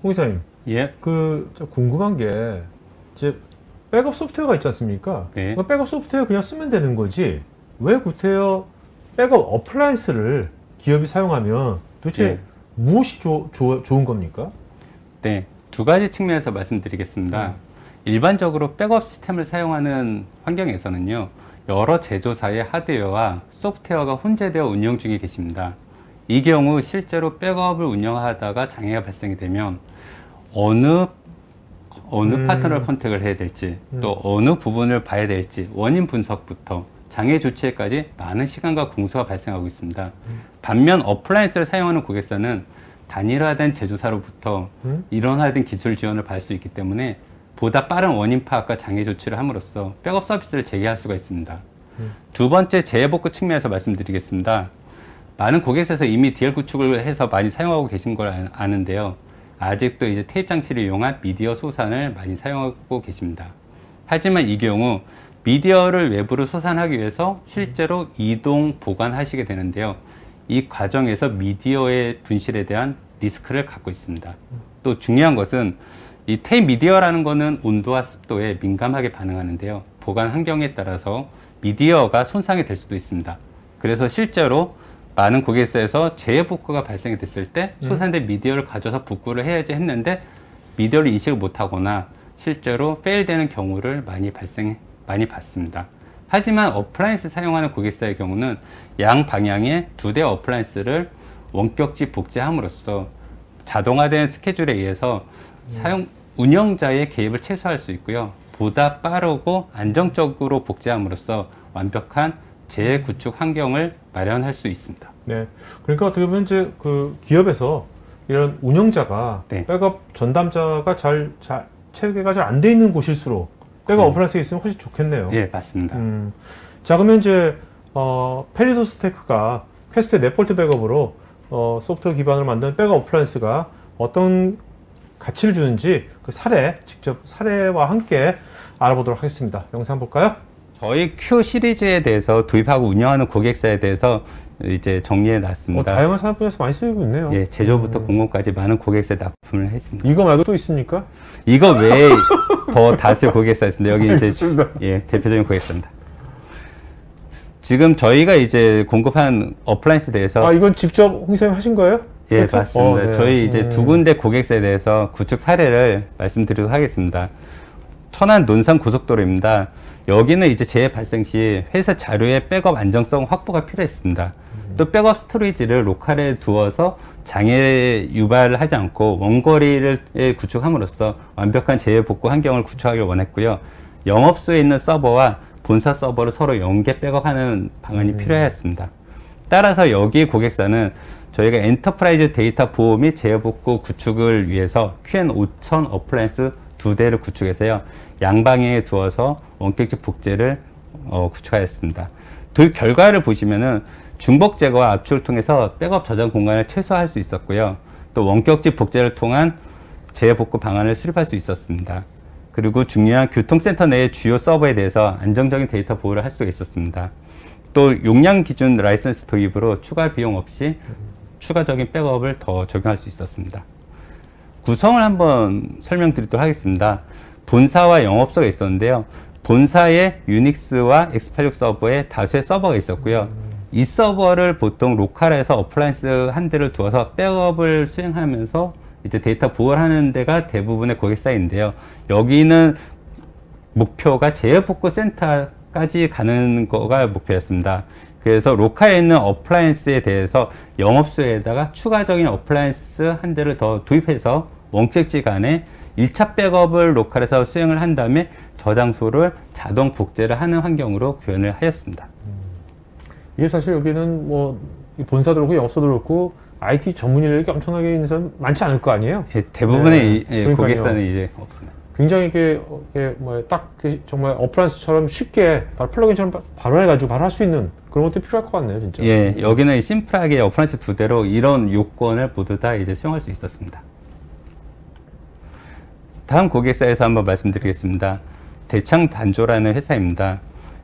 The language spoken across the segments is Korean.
홍 이사님, 예. 저 궁금한 게 이제 백업 소프트웨어가 있지 않습니까? 네. 백업 소프트웨어 그냥 쓰면 되는 거지. 왜 구태여 백업 어플라이언스를 기업이 사용하면 도대체 예. 무엇이 좋은 겁니까? 네. 두 가지 측면에서 말씀드리겠습니다. 일반적으로 백업 시스템을 사용하는 환경에서는요, 여러 제조사의 하드웨어와 소프트웨어가 혼재되어 운영 중에 계십니다. 이 경우 실제로 백업을 운영하다가 장애가 발생이 되면 어느 파트너를 컨택을 해야 될지, 또 어느 부분을 봐야 될지, 원인 분석부터 장애 조치에까지 많은 시간과 공소가 발생하고 있습니다. 반면 어플라이언스를 사용하는 고객사는 단일화된 제조사로부터 일원화된 기술 지원을 받을 수 있기 때문에 보다 빠른 원인 파악과 장애 조치를 함으로써 백업 서비스를 재개할 수가 있습니다. 두 번째, 재해복구 측면에서 말씀드리겠습니다. 많은 고객사에서 이미 DL 구축을 해서 많이 사용하고 계신 걸 아는데요. 아직도 이제 테이프 장치를 이용한 미디어 소산을 많이 사용하고 계십니다. 하지만 이 경우 미디어를 외부로 소산하기 위해서 실제로 이동, 보관하시게 되는데요. 이 과정에서 미디어의 분실에 대한 리스크를 갖고 있습니다. 또 중요한 것은 이 테이프 미디어라는 거는 온도와 습도에 민감하게 반응하는데요. 보관 환경에 따라서 미디어가 손상이 될 수도 있습니다. 그래서 실제로 많은 고객사에서 재해복구가 발생이 됐을 때 소산된 미디어를 가져서 복구를 해야지 했는데 미디어를 인식을 못하거나 실제로 페일되는 경우를 많이 봤습니다. 하지만 어플라이언스 사용하는 고객사의 경우는 양 방향에 2대 어플라이언스를 원격지 복제함으로써 자동화된 스케줄에 의해서 운영자의 개입을 최소화할 수 있고요. 보다 빠르고 안정적으로 복제함으로써 완벽한 재구축 환경을 마련할 수 있습니다. 네. 그러니까 어떻게 보면 이제 그 기업에서 이런 운영자가 네. 백업 전담자가 체계가 잘 안 돼 있는 곳일수록 백업 어플라이언스가 있으면 훨씬 좋겠네요. 예, 맞습니다. 자, 그러면 이제 페리도스테크가 퀘스트 넷볼트 백업으로 소프트웨어 기반으로 만든 백업 어플라이언스가 어떤 가치를 주는지 직접 사례와 함께 알아보도록 하겠습니다. 영상 볼까요? 저희 Q 시리즈에 대해서 도입하고 운영하는 고객사에 대해서 이제 정리해 놨습니다. 다양한 산업 분야에서 많이 쓰이고 있네요. 예, 제조부터 공급까지 많은 고객사에 납품을 했습니다. 이거 말고 또 있습니까? 이거 외에 더 다수의 고객사 있습니다. 여기 이제 예, 대표적인 고객사입니다. 지금 저희가 이제 공급한 어플라이언스에 대해서 이건 직접 홍 이사님 하신 거예요? 예, 그렇죠? 맞습니다. 네. 저희 이제 두 군데 고객사에 대해서 구축 사례를 말씀드리도록 하겠습니다. 천안 논산 고속도로입니다. 여기는 이제 재해 발생 시 회사 자료의 백업 안정성 확보가 필요했습니다. 또 백업 스토리지를 로컬에 두어서 장애 유발을 하지 않고 원거리를 구축함으로써 완벽한 재해 복구 환경을 구축하길 원했고요. 영업소에 있는 서버와 본사 서버를 서로 연계 백업하는 방안이 필요했습니다. 따라서 여기 고객사는 저희가 엔터프라이즈 데이터 보호 및 재해 복구 구축을 위해서 QN5000 어플라이언스 2대를 구축해서요. 양방향에 두어서 원격지 복제를 구축하였습니다. 도입 결과를 보시면은 중복 제거와 압축을 통해서 백업 저장 공간을 최소화할 수 있었고요. 또 원격지 복제를 통한 재복구 방안을 수립할 수 있었습니다. 그리고 중요한 교통센터 내의 주요 서버에 대해서 안정적인 데이터 보호를 할 수가 있었습니다. 또 용량 기준 라이선스 도입으로 추가 비용 없이 추가적인 백업을 더 적용할 수 있었습니다. 구성을 한번 설명드리도록 하겠습니다. 본사와 영업소가 있었는데요. 본사에 유닉스와 x86 서버에 다수의 서버가 있었고요. 이 서버를 보통 로컬에서 어플라이언스 한 대를 두어서 백업을 수행하면서 이제 데이터 보호를 하는 데가 대부분의 고객사인데요. 여기는 목표가 재해복구 센터까지 가는 거가 목표였습니다. 그래서 로컬에 있는 어플라이언스에 대해서 영업소에다가 추가적인 어플라이언스 한 대를 더 도입해서 원격지 간에 1차 백업을 로컬에서 수행을 한 다음에 저장소를 자동 복제를 하는 환경으로 구현을 하였습니다. 이게 사실 여기는 뭐 본사도 그렇고 영업소도 그렇고 IT 전문 인력이 엄청나게 있는 사람 많지 않을 거 아니에요? 예, 대부분의 네, 고객사는 이제 없습니다. 굉장히 이게 정말 어플라이언스처럼 쉽게 바로 플러그인처럼 바로 해가지고 바로 할 수 있는 그런 것도 필요할 것 같네요, 진짜. 예, 여기는 심플하게 어플라이언스 2대로 이런 요건을 모두 다 이제 수용할 수 있었습니다. 다음 고객사에서 한번 말씀드리겠습니다. 대창단조라는 회사입니다.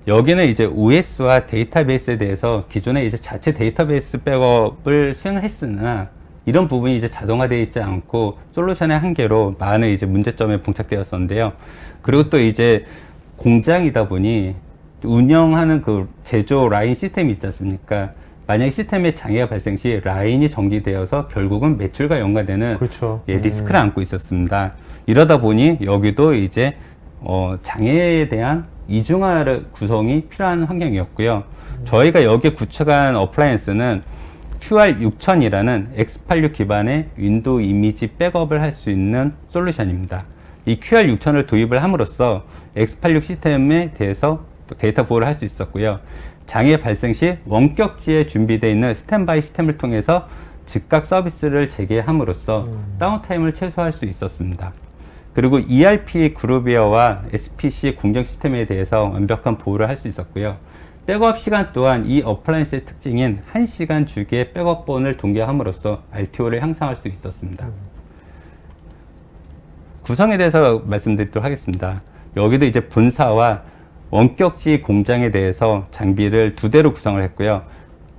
여기는 이제 OS와 데이터베이스에 대해서 기존에 이제 자체 데이터베이스 백업을 수행을 했으나 이런 부분이 이제 자동화되어 있지 않고 솔루션의 한계로 많은 이제 문제점에 봉착되었었는데요. 그리고 또 이제 공장이다 보니 운영하는 그 제조 라인 시스템이 있지 않습니까? 만약 시스템에 장애가 발생 시 라인이 정지되어서 결국은 매출과 연관되는 그렇죠. 예, 리스크를 안고 있었습니다. 이러다 보니 여기도 이제 장애에 대한 이중화 구성이 필요한 환경이었고요. 저희가 여기에 구축한 어플라이언스는 QR6000이라는 X86 기반의 윈도우 이미지 백업을 할 수 있는 솔루션입니다. 이 QR6000을 도입을 함으로써 X86 시스템에 대해서 데이터 보호를 할 수 있었고요. 장애 발생 시 원격지에 준비되어 있는 스탠바이 시스템을 통해서 즉각 서비스를 재개함으로써 다운타임을 최소화할 수 있었습니다. 그리고 ERP 그루비어와 SPC 공정 시스템에 대해서 완벽한 보호를 할 수 있었고요. 백업 시간 또한 이 어플라이언스의 특징인 1시간 주기의 백업본을 동기화함으로써 RTO를 향상할 수 있었습니다. 구성에 대해서 말씀드리도록 하겠습니다. 여기도 이제 본사와 원격지 공장에 대해서 장비를 2대로 구성을 했고요.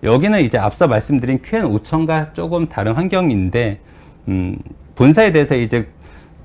여기는 이제 앞서 말씀드린 QN5000과 조금 다른 환경인데, 본사에 대해서 이제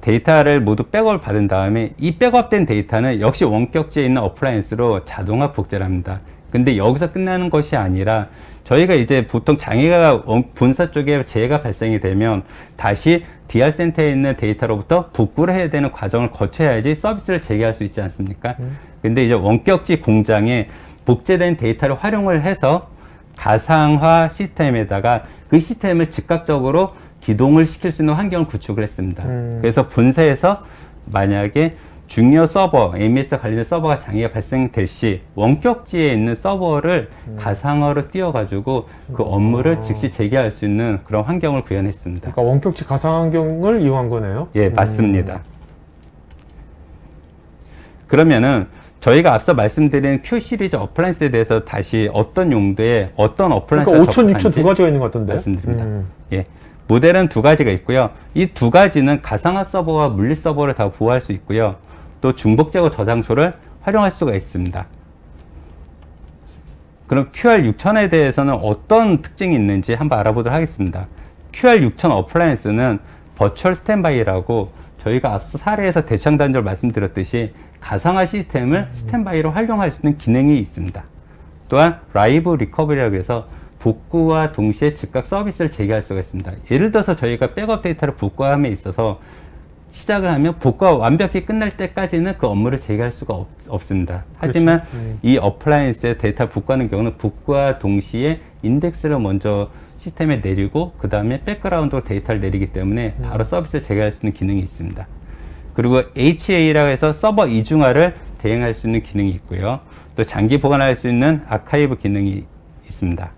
데이터를 모두 백업을 받은 다음에 이 백업된 데이터는 역시 원격지에 있는 어플라이언스로 자동화 복제를 합니다. 근데 여기서 끝나는 것이 아니라 저희가 이제 보통 장애가 본사 쪽에 재해가 발생이 되면 다시 DR 센터에 있는 데이터로부터 복구를 해야 되는 과정을 거쳐야지 서비스를 재개할 수 있지 않습니까? 근데 이제 원격지 공장에 복제된 데이터를 활용을 해서 가상화 시스템에다가 그 시스템을 즉각적으로 기동을 시킬 수 있는 환경을 구축을 했습니다. 그래서 본사에서 만약에 중요 서버, AMS 관련된 서버가 장애가 발생될 시 원격지에 있는 서버를 가상화로 띄워가지고 그 업무를 즉시 재개할 수 있는 그런 환경을 구현했습니다. 그러니까 원격지 가상 환경을 이용한 거네요. 예, 맞습니다. 그러면은 저희가 앞서 말씀드린 Q 시리즈 어플라이언스에 대해서 다시 어떤 용도에 어떤 어플라이언스가 그러니까 5천, 6천 두 가지가 있는 것 같던데. 말씀드립니다. 예. 모델은 2가지가 있고요. 이 2가지는 가상화 서버와 물리 서버를 다 보호할 수 있고요. 또 중복 제거 저장소를 활용할 수가 있습니다. 그럼 QR6000에 대해서는 어떤 특징이 있는지 한번 알아보도록 하겠습니다. QR6000 어플라이언스는 버추얼 스탠바이라고 저희가 앞서 사례에서 대창 단절 말씀드렸듯이 가상화 시스템을 스탠바이로 활용할 수 있는 기능이 있습니다. 또한 라이브 리커버리라고 해서 복구와 동시에 즉각 서비스를 재개할 수가 있습니다. 예를 들어서 저희가 백업 데이터를 복구함에 있어서 시작을 하면 복구가 완벽히 끝날 때까지는 그 업무를 재개할 수가 없습니다. 하지만 이 어플라이언스의 데이터 복구하는 경우는 복구와 동시에 인덱스를 먼저 시스템에 내리고 그 다음에 백그라운드로 데이터를 내리기 때문에 바로 서비스를 재개할 수 있는 기능이 있습니다. 그리고 HA라고 해서 서버 이중화를 대행할 수 있는 기능이 있고요. 또 장기 보관할 수 있는 아카이브 기능이 있습니다.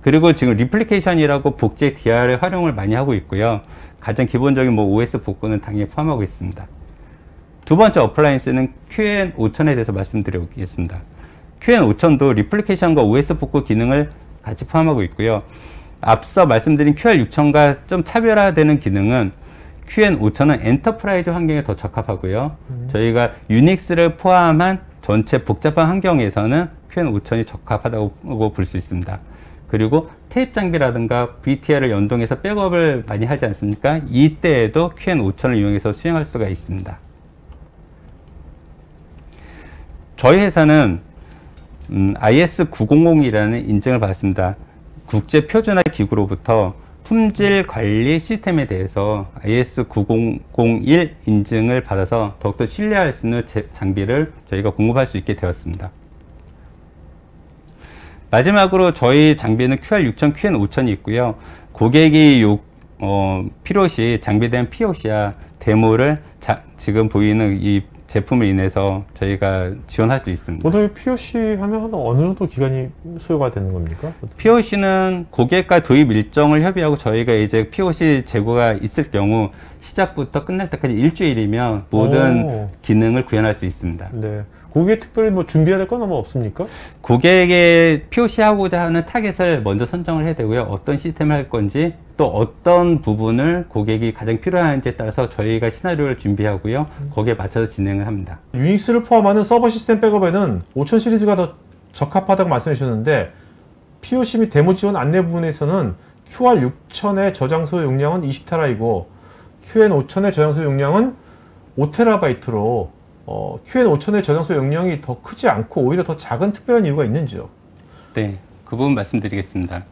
그리고 지금 리플리케이션이라고 복제 DR을 활용을 많이 하고 있고요. 가장 기본적인 뭐 OS 복구는 당연히 포함하고 있습니다. 두 번째 어플라이언스는 QN5000에 대해서 말씀드리겠습니다. QN5000도 리플리케이션과 OS 복구 기능을 같이 포함하고 있고요. 앞서 말씀드린 QR6000과 좀 차별화되는 기능은 QN5000은 엔터프라이즈 환경에 더 적합하고요. 저희가 유닉스를 포함한 전체 복잡한 환경에서는 QN5000이 적합하다고 볼 수 있습니다. 그리고 테이프 장비라든가 VTR을 연동해서 백업을 많이 하지 않습니까? 이때에도 QN5000을 이용해서 수행할 수가 있습니다. 저희 회사는 IS900이라는 인증을 받았습니다. 국제 표준화 기구로부터 품질 관리 시스템에 대해서 IS9001 인증을 받아서 더욱더 신뢰할 수 있는 장비를 저희가 공급할 수 있게 되었습니다. 마지막으로 저희 장비는 QR6000, QN5000이 있고요. 고객이 필요시 장비된 POC와 데모를 지금 보이는 이 제품을 인해서 저희가 지원할 수 있습니다. 보통 POC 하면 어느 정도 기간이 소요가 되는 겁니까? POC는 고객과 도입 일정을 협의하고 저희가 이제 POC 재고가 있을 경우 시작부터 끝날 때까지 일주일이면 모든 기능을 구현할 수 있습니다. 네. 고객이 특별히 뭐 준비해야 될 건 아마 없습니까? 고객의 POC 하고자 하는 타겟을 먼저 선정을 해야 되고요. 어떤 시스템을 할 건지 또 어떤 부분을 고객이 가장 필요한지에 따라서 저희가 시나리오를 준비하고요. 거기에 맞춰서 진행을 합니다. 유닉스를 포함하는 서버 시스템 백업에는 5000 시리즈가 더 적합하다고 말씀해 주셨는데 POC 및 데모 지원 안내 부분에서는 QR6000의 저장소 용량은 20테라이고 QN5000의 저장소 용량은 5테라바이트로 QN5000의 저장소 용량이 더 크지 않고 오히려 더 작은 특별한 이유가 있는지요? 네, 그 부분 말씀드리겠습니다.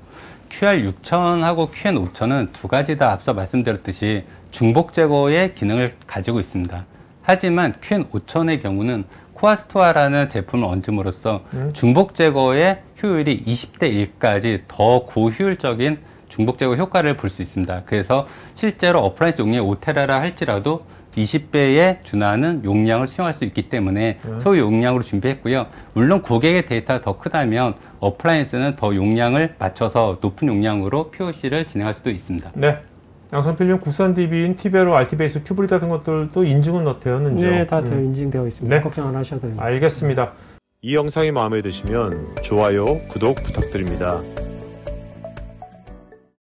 QR6000하고 QN5000은 두 가지 다 앞서 말씀드렸듯이 중복 제거의 기능을 가지고 있습니다. 하지만 QN5000의 경우는 코아스토아라는 제품을 얹음으로써 중복 제거의 효율이 20대 1까지 더 고효율적인 중복 제거 효과를 볼 수 있습니다. 그래서 실제로 어플라이언스 용량이 5테라라 할지라도 20배에 준하는 용량을 수용할 수 있기 때문에 소유 용량으로 준비했고요. 물론 고객의 데이터가 더 크다면 어플라이언스는 더 용량을 맞춰서 높은 용량으로 POC를 진행할 수도 있습니다. 네. 양산필름 국산 DB인 티베로, RT베이스, 큐브리 같은 것들도 인증은 되었는지요? 네, 다 인증되어 있습니다. 네. 걱정 안 하셔도 됩니다. 알겠습니다. 이 영상이 마음에 드시면 좋아요, 구독 부탁드립니다.